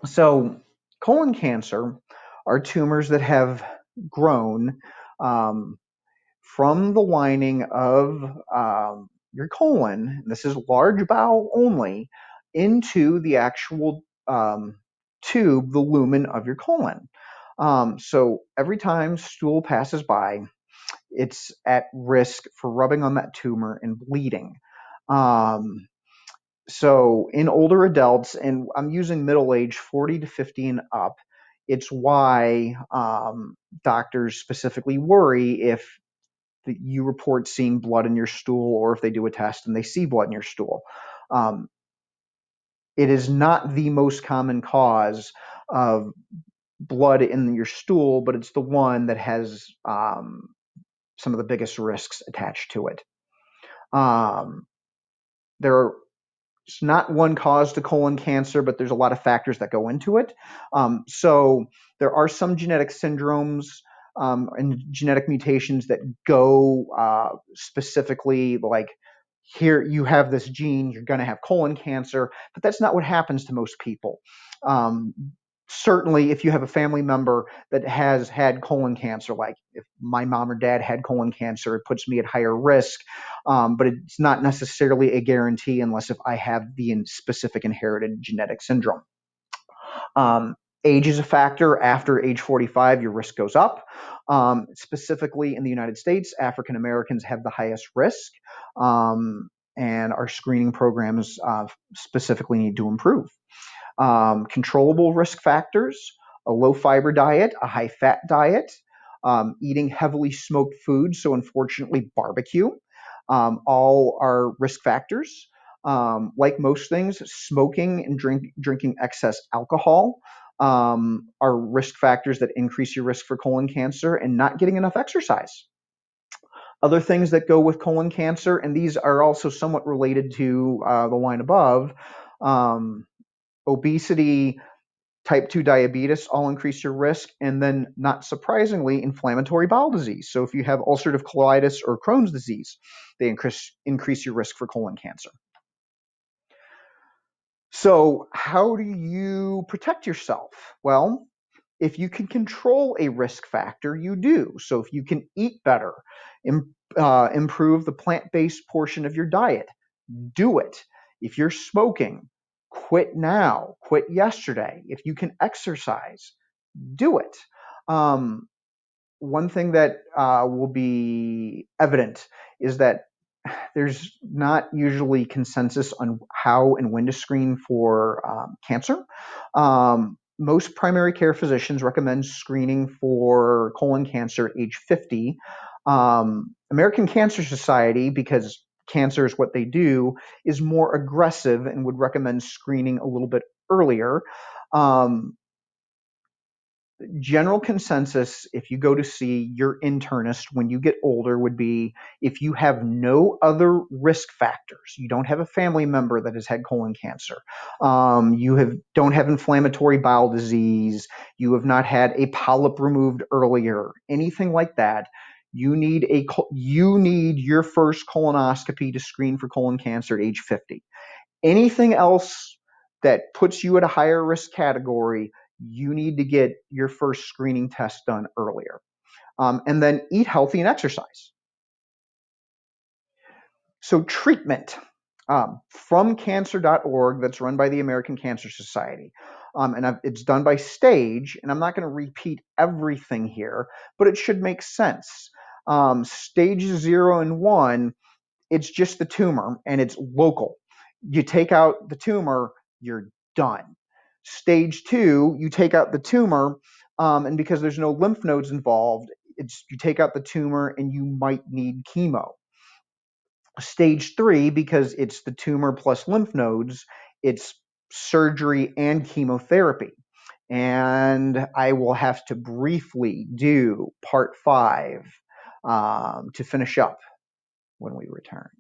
So colon cancer are tumors that have grown um, from the lining of your colon, this is large bowel only, into the actual tube, the lumen of your colon. So every time stool passes by, it's at risk for rubbing on that tumor and bleeding. Um, so in older adults, and I'm using middle age 40 to 50 and up, it's why doctors specifically worry if you report seeing blood in your stool, or if they do a test and they see blood in your stool. Um, it is not the most common cause of blood in your stool, but it's the one that has some of the biggest risks attached to it. Um, there It's not one cause to colon cancer, but there's a lot of factors that go into it. So there are some genetic syndromes and genetic mutations that go specifically like, here you have this gene, you're going to have colon cancer, but that's not what happens to most people. Um, Certainly, if you have a family member that has had colon cancer, like if my mom or dad had colon cancer, it puts me at higher risk. But it's not necessarily a guarantee unless if I have the specific inherited genetic syndrome. Um, Age is a factor. After age 45, your risk goes up. Specifically in the United States, African Americans have the highest risk, and our screening programs specifically need to improve. Controllable risk factors: a low fiber diet, a high fat diet, eating heavily smoked food, so unfortunately barbecue, all are risk factors. Like most things, smoking and drinking excess alcohol are risk factors that increase your risk for colon cancer, and not getting enough exercise. Other things that go with colon cancer, and these are also somewhat related to the line above, um, obesity, type 2 diabetes all increase your risk, and then, not surprisingly, inflammatory bowel disease. So if you have ulcerative colitis or Crohn's disease, they increase your risk for colon cancer. So how do you protect yourself? Well, if you can control a risk factor, you do. So if you can eat better, improve the plant-based portion of your diet, do it. If you're smoking, quit now, quit yesterday. If you can exercise, do it. Um, One thing that will be evident is that there's not usually consensus on how and when to screen for cancer. Most primary care physicians recommend screening for colon cancer at age 50. American Cancer Society, because cancer is what they do, is more aggressive and would recommend screening a little bit earlier. Um, General consensus, if you go to see your internist when you get older, would be if you have no other risk factors, you don't have a family member that has had colon cancer, don't have inflammatory bowel disease, you have not had a polyp removed earlier, anything like that, you need your first colonoscopy to screen for colon cancer at age 50. Anything else that puts you at a higher risk category, you need to get your first screening test done earlier. And then eat healthy and exercise. So treatment, from cancer.org, that's run by the American Cancer Society. It's done by stage, and I'm not going to repeat everything here, but it should make sense. Stage 0 and 1, it's just the tumor and it's local. You take out the tumor, you're done. Stage 2, you take out the tumor, and because there's no lymph nodes involved, you take out the tumor and you might need chemo. Stage 3, because it's the tumor plus lymph nodes, it's surgery and chemotherapy. And I will have to briefly do part 5 to finish up when we return.